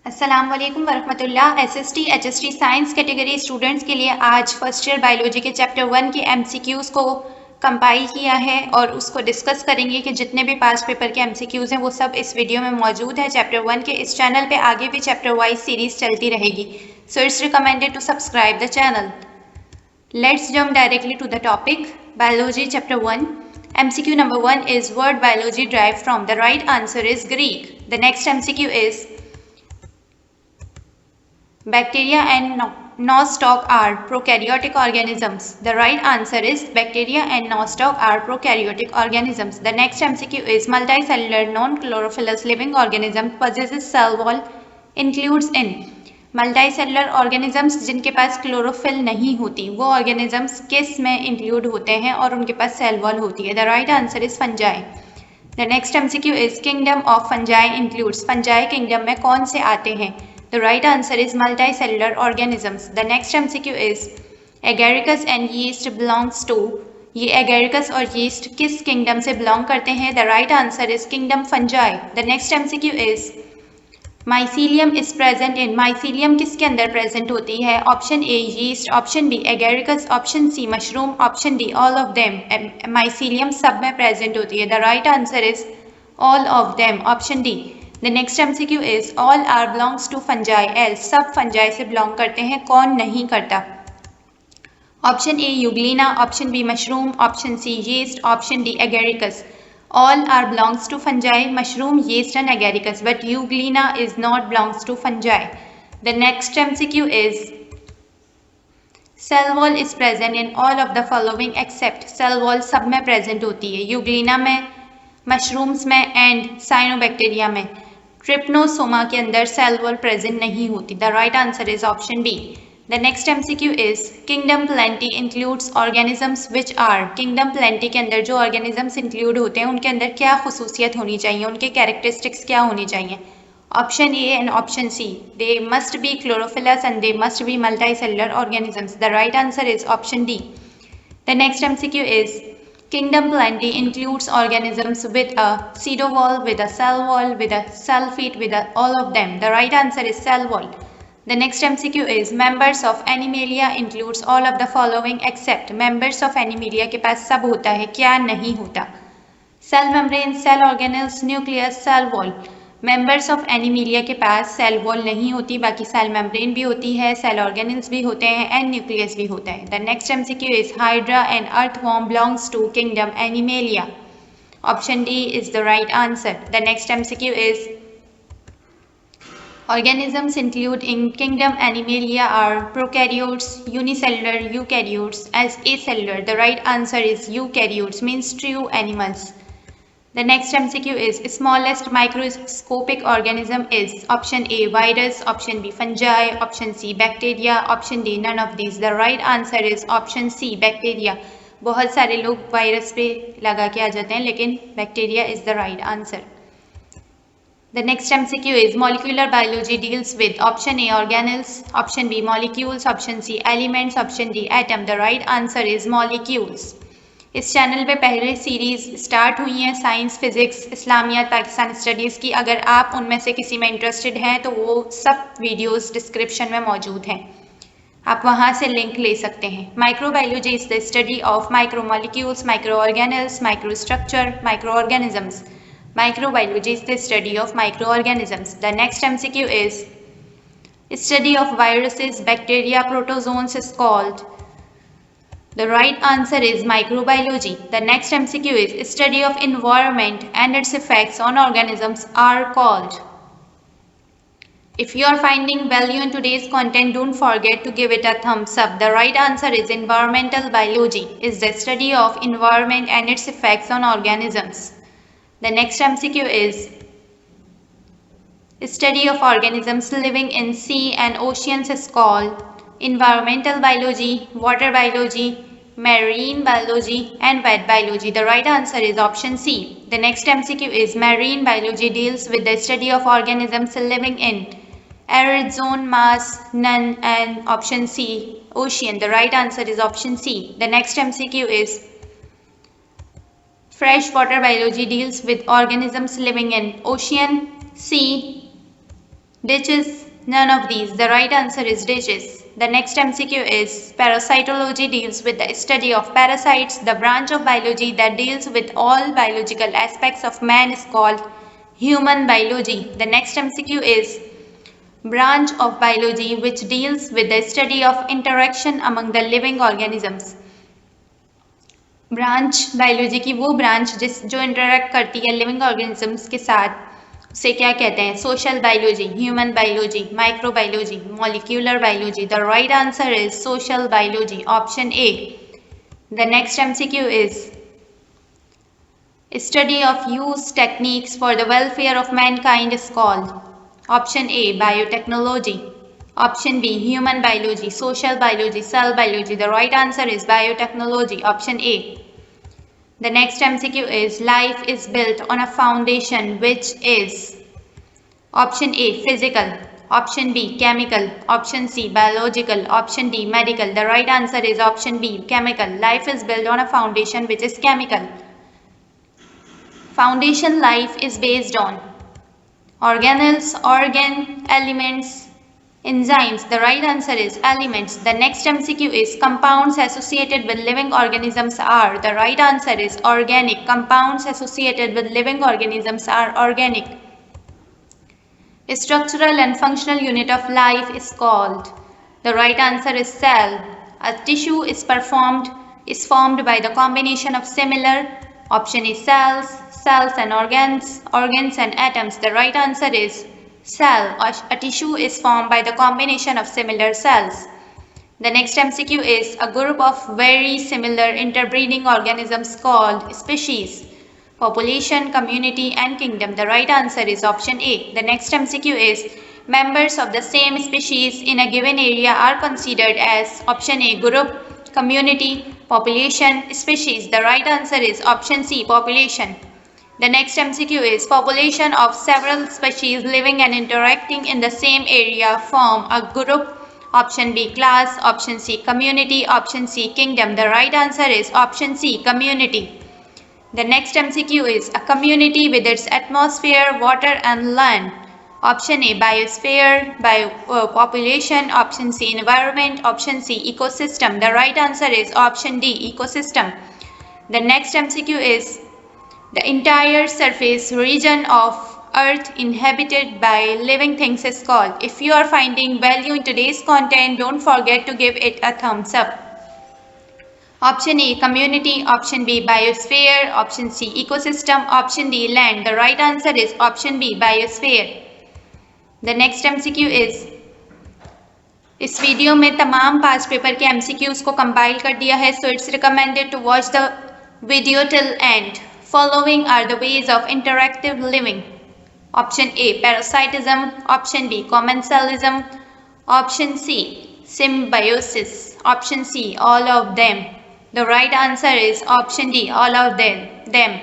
अस्सलाम वालेकुम वरहमतुल्लाह। SST HST science category students के लिए आज फर्स्ट ईयर बायोलॉजी के चैप्टर 1 के MCQs को कंपाइल किया है और उसको डिस्कस करेंगे कि जितने भी पास्ट पेपर के MCQs हैं वो सब इस वीडियो में मौजूद है चैप्टर 1 के। इस चैनल पे आगे भी चैप्टर वाइज सीरीज चलती रहेगी, so it's recommended to subscribe the channel. Let's jump directly to the topic. Biology chapter 1. MCQ number 1 is word biology derived from. The right answer is Greek. The next MCQ is bacteria and nostoc are prokaryotic organisms. The right answer is bacteria and nostoc are prokaryotic organisms. The next MCQ is multicellular non-chlorophyllous living organism possesses cell wall includes in. Multicellular organisms जिनके पास chlorophyll नहीं होती वो organisms किस में include होते हैं और उनके पास सेल वॉल होती है। The right answer is fungi. The next MCQ is kingdom of fungi includes. Fungi kingdom में कौन से आते हैं? The right answer is multicellular organisms. The next MCQ is agaricus and yeast belongs to. ये agaricus और yeast किस kingdom से belong करते हैं? The right answer is kingdom fungi. The next MCQ is mycelium is present in. Mycelium किसके अंदर present होती है? Option A yeast, option B agaricus, option C mushroom, option D all of them. Mycelium सब में present होती है। The right answer is all of them, option D. The next MCQ is all are belongs to fungi L. सब fungi से belong करते हैं, कौन नहीं करता? Option A euglena, option B mushroom, option C yeast, option D agaricus. All are belongs to fungi, mushroom, yeast and agaricus, but euglena is not belongs to fungi. The next MCQ is cell wall is present in all of the following except. cell wall सब में present होती है, euglena में, mushrooms में and cyanobacteria में। trypanosoma के अंदर cell wall present नहीं होती। The right answer is option B. The next MCQ is Kingdom Plenty includes organisms which are. Kingdom Plenty के अंदर जो organisms include होते हैं उनके अंदर क्या खुसूसियत होनी चाहिए, उनके characteristics क्या होनी चाहिए? Option A and Option C. They must be chlorophyllous and they must be multicellular organisms. The right answer is Option D. The next MCQ is Kingdom Plenty includes organisms with a pseudowall, with a cell wall, with a cell feet, with all of them. The right answer is cell wall. The next MCQ is members of Animalia includes all of the following except. members of Animalia के पास सब होता है, क्या नहीं होता? cell membrane, cell organelles, nucleus, cell wall. members of Animalia के पास cell wall नहीं होती, बाकी cell membrane भी होती है, cell organelles भी होते हैं and nucleus भी होता है। The next MCQ is Hydra and earthworm belongs to kingdom Animalia. Option D is the right answer. The next MCQ is organisms include in kingdom Animalia are prokaryotes, unicellular, eukaryotes, as acellular. The right answer is eukaryotes, means true animals. The next MCQ is smallest microscopic organism is. Option A virus, option B fungi, option C bacteria, option D none of these. The right answer is option C bacteria. बहुत सारे लोग virus पे लगा के आ जाते हैं लेकिन bacteria is the right answer. The next MCQ is molecular biology deals with. Option A organelles, option B molecules, option C elements, option D atom. The right answer is molecules. इस channel पे पहले series start हुई हैं science, physics, इस्लामियात, Pakistan studies की। अगर आप उनमें से किसी में इंटरेस्टेड हैं तो वो सब वीडियोस डिस्क्रिप्शन में मौजूद हैं, आप वहाँ से लिंक ले सकते हैं। Microbiology is the study of micromolecules, micro organelles, microstructure, micro organisms. Microbiology is the study of microorganisms. The next MCQ is study of viruses, bacteria, protozoans is called. The right answer is microbiology. The next MCQ is study of environment and its effects on organisms are called. If you are finding value in today's content, don't forget to give it a thumbs up. The right answer is environmental biology is the study of environment and its effects on organisms. The next MCQ is study of organisms living in sea and oceans is called environmental biology, water biology, marine biology and wet biology. The right answer is option C. The next MCQ is marine biology deals with the study of organisms living in arid zone, mass, none and option C ocean. The right answer is option C. The next MCQ is freshwater biology deals with organisms living in ocean, sea, Ditches, none of these. The right answer is ditches. The next MCQ is parasitology deals with the study of parasites. The branch of biology that deals with all biological aspects of man is called human biology. The next MCQ is branch of biology which deals with the study of interaction among the living organisms. Branch biology की वो branch जो interact करती है living organisms के साथ उसे क्या कहते हैं? Social biology, human biology, microbiology, molecular biology. The right answer is social biology, option A. The next MCQ is study of use techniques for the welfare of mankind is called. Option A, biotechnology. Option B, human biology, social biology, cell biology. The right answer is biotechnology, option A. The next MCQ is life is built on a foundation which is option A, physical, option B, chemical, option C, biological, option D, medical. The right answer is option B, chemical. Life is built on a foundation which is chemical. Foundation life is based on organelles, organ, elements, enzymes. The right answer is elements. The next MCQ is compounds associated with living organisms are. The right answer is organic. Compounds associated with living organisms are organic. Structural and functional unit of life is called. The right answer is cell. A tissue is formed by the combination of similar. Option is cells and organs and atoms. The right answer is cell. A tissue is formed by the combination of similar cells. The next MCQ is a group of very similar interbreeding organisms called species. Population, community and kingdom. The right answer is option A. The next MCQ is members of the same species in a given area are considered as option A, group, community, population, species. The right answer is option C, population. The next MCQ is population of several species living and interacting in the same area form a group. Option B, class. Option C, community. Option C, kingdom. The right answer is option C, community. The next MCQ is a community with its atmosphere, water and land. Option A, biosphere, population. Option C, environment. Option C, ecosystem. The right answer is option D, ecosystem. The next MCQ is the entire surface region of Earth inhabited by living things is called. If you are finding value in today's content, don't forget to give it a thumbs up. Option A, community. Option B, biosphere. Option C, ecosystem. Option D, land. The right answer is option B, biosphere. The next MCQ is इस video में तमाम past paper के MCQs को compile कर दिया है, so it's recommended to watch the video till end. Following are the ways of interactive living. Option A, parasitism. Option B, commensalism. Option C, symbiosis. Option C, all of them. The right answer is option D, all of them.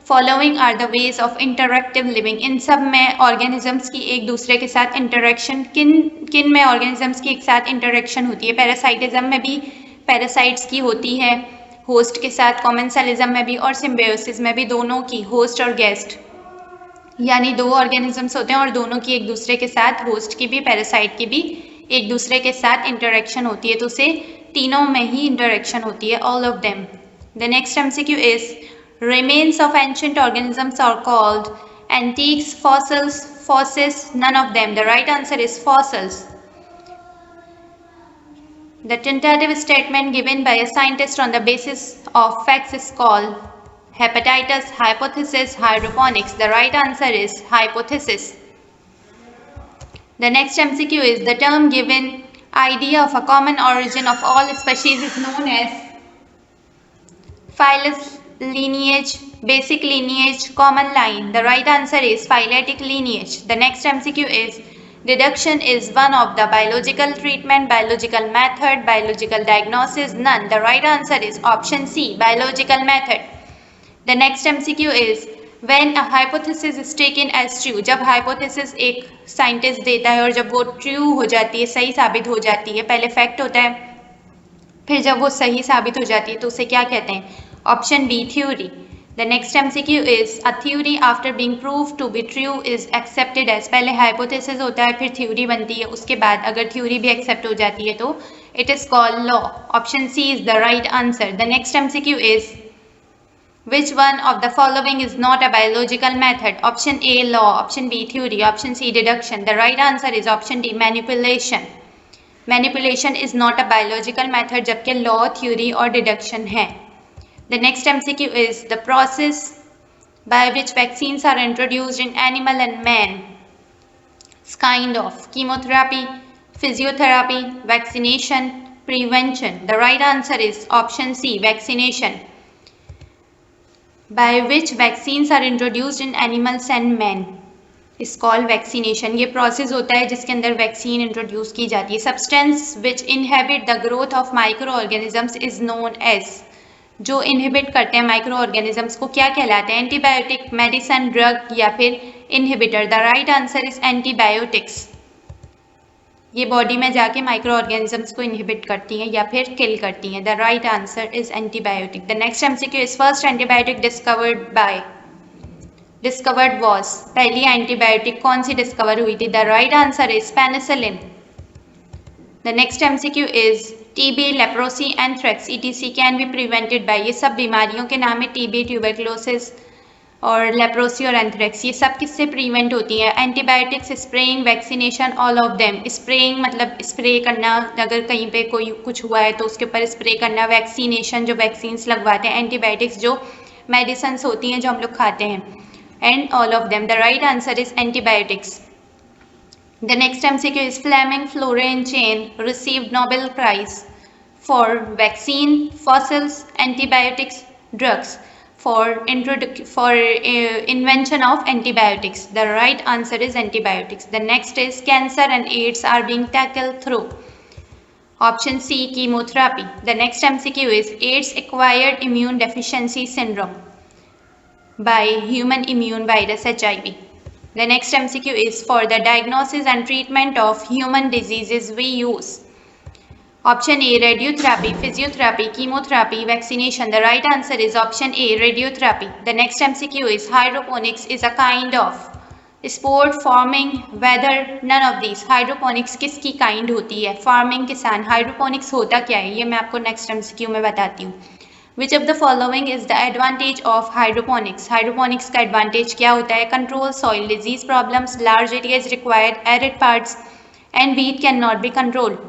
Following are the ways of interactive living. इन सब में organisms की एक दूसरे के साथ interaction किन में organisms की एक साथ interaction होती है? Parasitism में भी parasites की होती है होस्ट के साथ, कॉमेंसलिज्म में भी और सिम्बायोसिस में भी, दोनों की, होस्ट और गेस्ट, यानी दो ऑर्गेनिजम्स होते हैं और दोनों की एक दूसरे के साथ, होस्ट की भी पैरासाइट की भी एक दूसरे के साथ इंटरेक्शन होती है, तो उसे तीनों में ही इंटरेक्शन होती है, all of them. The next MCQ is remains of ancient organisms are called antiques, fossils, fossis, none of them. The right answer is fossils. The tentative statement given by a scientist on the basis of facts is called hepatitis, hypothesis, hydroponics. The right answer is hypothesis. The next MCQ is the term given idea of a common origin of all species is known as phylus, lineage, basic lineage, common line. The right answer is phyletic lineage. The next MCQ is deduction is one of the biological treatment, biological method, biological diagnosis, none. The right answer is option C, biological method. The next MCQ is when a hypothesis is taken as true. जब hypothesis एक scientist देता है और जब वो true हो जाती है, सही साबित हो जाती है, पहले fact होता है, फिर जब वो सही साबित हो जाती है तो उसे क्या कहते हैं? Option B, theory. The next MCQ is a theory after being proved to be true is accepted as. पहले hypothesis होता है, फिर theory बनती है, उसके बाद अगर theory भी accept हो जाती है तो it is called law. Option C is the right answer. The next MCQ is which one of the following is not a biological method? Option A law, option B theory, option C deduction. The right answer is option D manipulation. Manipulation is not a biological method जबकि law, theory और deduction है. The next MCQ is the process by which vaccines are introduced in animal and man. It's kind of chemotherapy, physiotherapy, vaccination, prevention. The right answer is option C, vaccination. By which vaccines are introduced in animals and men is called vaccination. ये process होता है जिसके अंदर vaccine introduce की जाती है. Substance which inhibit the growth of microorganisms is known as. जो inhibit करते हैं माइक्रो ऑर्गेनिजम्स को क्या कहलाते हैं? एंटीबायोटिक, मेडिसिन, ड्रग या फिर inhibitor. The right answer is antibiotics. ये बॉडी में जाके माइक्रो ऑर्गेनिजम्स को इनहिबिट करती हैं या फिर किल करती हैं. The right answer is antibiotic. The next MCQ is first antibiotic discovered was. पहली एंटीबायोटिक कौन सी डिस्कवर हुई थी? The right answer is penicillin. The next MCQ is TB, leprosy, anthrax, etc. can be prevented by. ये सब बीमारियों के नाम है. TB, ट्यूबरक्लोसिस और लेप्रोसी और एंथ्रेक्स, ये सब किससे प्रिवेंट होती हैं? Antibiotics, spraying, vaccination, all of them. Spraying मतलब स्प्रे करना, अगर कहीं पे कोई कुछ हुआ है तो उसके ऊपर स्प्रे करना. वैक्सीनेशन जो वैक्सीन्स लगवाते हैं. एंटीबायोटिक्स जो मेडिसिन होती हैं जो हम लोग खाते हैं. And all of them. The right answer is antibiotics. The next MCQ is Fleming Florence chain received Nobel Prize for vaccine, fossils, antibiotics, drugs, for invention of antibiotics. The right answer is antibiotics. The next is cancer and AIDS are being tackled through. Option C chemotherapy. The next MCQ is AIDS acquired immune deficiency syndrome by human immune virus HIV. The next MCQ is for the diagnosis and treatment of human diseases we use. Option A radiotherapy, physiotherapy, chemotherapy, vaccination. The right answer is option A radiotherapy. The next MCQ is hydroponics is a kind of sport, farming, weather, none of these. Hydroponics किसकी kind होती है? Farming, किसान. Hydroponics होता क्या है ये मैं आपको next MCQ में बताती हूँ. Which of the following is the advantage of hydroponics? Hydroponics का advantage क्या होता है? Control soil disease problems, large areas required, arid parts, and weed cannot be controlled.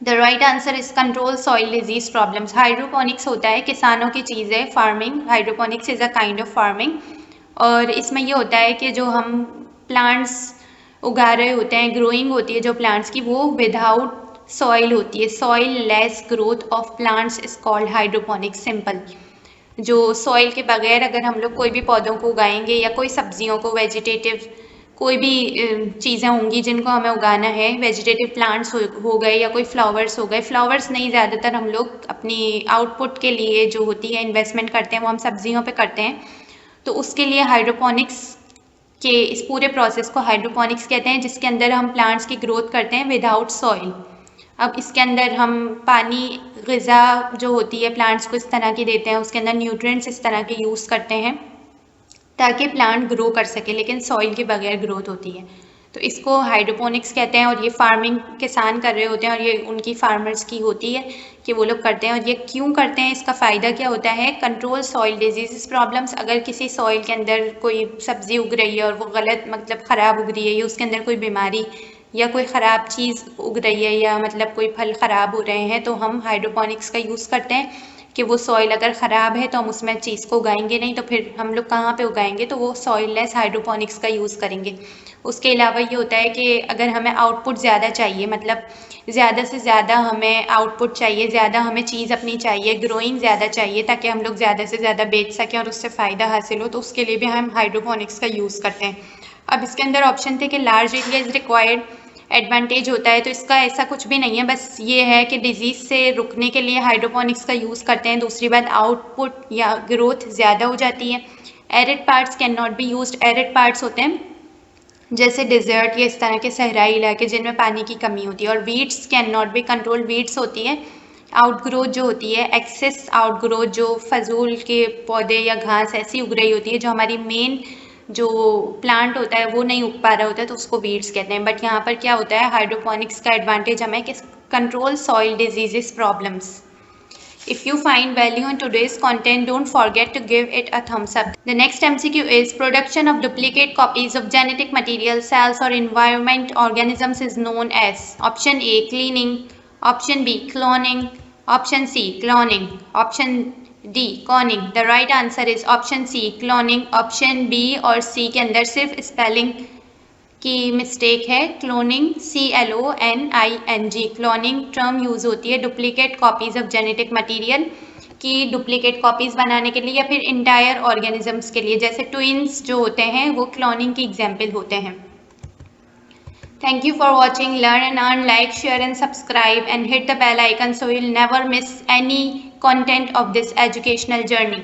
The right answer is control soil disease problems. Hydroponics होता है किसानों की चीज़ है. Farming, hydroponics is a kind of farming. और इसमें ये होता है कि जो हम plants उगा रहे होते हैं, growing होती है जो plants की, वो without सॉइल होती है. Soil less growth of plants is called hydroponics. Simple. जो सॉइल के बगैर अगर हम लोग कोई भी पौधों को उगाएंगे या कोई सब्जियों को, वेजिटेटिव कोई भी चीज़ें होंगी जिनको हमें उगाना है, वेजिटेटिव प्लांट्स हो गए या कोई फ्लावर्स हो गए. फ्लावर्स नहीं, ज़्यादातर हम लोग अपनी आउटपुट के लिए जो होती है इन्वेस्टमेंट करते हैं वो हम सब्जियों पे करते हैं. तो उसके लिए हाइड्रोपोनिक्स के इस पूरे प्रोसेस को हाइड्रोपोनिक्स कहते हैं, जिसके अंदर हम प्लांट्स की ग्रोथ करते हैं विदाउट सॉइल. अब इसके अंदर हम पानी, ग़िज़ा जो होती है प्लांट्स को इस तरह की देते हैं, उसके अंदर न्यूट्रिएंट्स इस तरह के यूज़ करते हैं ताकि प्लांट ग्रो कर सके, लेकिन सॉइल के बगैर ग्रोथ होती है. तो इसको हाइड्रोपोनिक्स कहते हैं. और ये फार्मिंग किसान कर रहे होते हैं और ये उनकी फार्मर्स की होती है कि वो लोग करते हैं. और ये क्यों करते हैं, इसका फ़ायदा क्या होता है? Control soil disease problems. अगर किसी सॉइल के अंदर कोई सब्ज़ी उग रही है और वो गलत मतलब ख़राब उग रही है या उसके अंदर कोई बीमारी या कोई ख़राब चीज़ उग रही है या मतलब कोई फल ख़राब हो रहे हैं, तो हम हाइड्रोपोनिक्स का यूज़ करते हैं कि वो सॉइल अगर ख़राब है तो हम उसमें चीज़ को उगाएंगे नहीं, तो फिर हम लोग कहाँ पे उगाएंगे? तो वो सॉइल लेस हाइड्रोपोनिक्स का यूज़ करेंगे. उसके अलावा ये होता है कि अगर हमें आउटपुट ज़्यादा चाहिए, मतलब ज़्यादा से ज़्यादा हमें आउटपुट चाहिए, ज़्यादा हमें चीज़ अपनी चाहिए, ग्रोइंग ज़्यादा चाहिए ताकि हम लोग ज़्यादा से ज़्यादा बेच सकें और उससे फ़ायदा हासिल हो, तो उसके लिए भी हम हाइड्रोपोनिक्स का यूज़ करते हैं. अब इसके अंदर ऑप्शन थे कि large area is required, advantage होता है, तो इसका ऐसा कुछ भी नहीं है. बस ये है कि डिजीज़ से रुकने के लिए हाइड्रोपोनिक्स का यूज़ करते हैं. दूसरी बात, आउटपुट या ग्रोथ ज़्यादा हो जाती है. Arid parts can not be used. Arid parts होते हैं जैसे डिज़र्ट या इस तरह के सहराई इलाके जिनमें पानी की कमी होती है. और weeds can not be control. Weeds होती है आउटग्रोथ जो होती है, एक्सेस आउटग्रोथ जो फजूल के पौधे या घास ऐसी उग रही होती है जो हमारी मेन जो प्लांट होता है वो नहीं उग पा रहा होता है, तो उसको वीड्स कहते हैं। बट यहाँ पर क्या होता है, हाइड्रोपोनिक्स का एडवांटेज हमें कि control soil diseases problems. If you find value in today's content, don't forget to give it a thumbs up. The next MCQ is production of duplicate copies of genetic material, cells or environment organisms is known as option A cleaning, option B cloning, option C cloning, option D cloning. The right answer is option C cloning. Option B और C के अंदर सिर्फ spelling की mistake है। Cloning CLONING cloning term use होती है duplicate copies of genetic material की duplicate copies बनाने के लिए या फिर इंटायर ऑर्गेनिजम्स के लिए, जैसे ट्विन्स जो होते हैं वो क्लोनिंग की एग्जाम्पल होते हैं। Thank you for watching. Learn and earn. Like, share and subscribe and hit the bell icon so you'll never miss any content of this educational journey.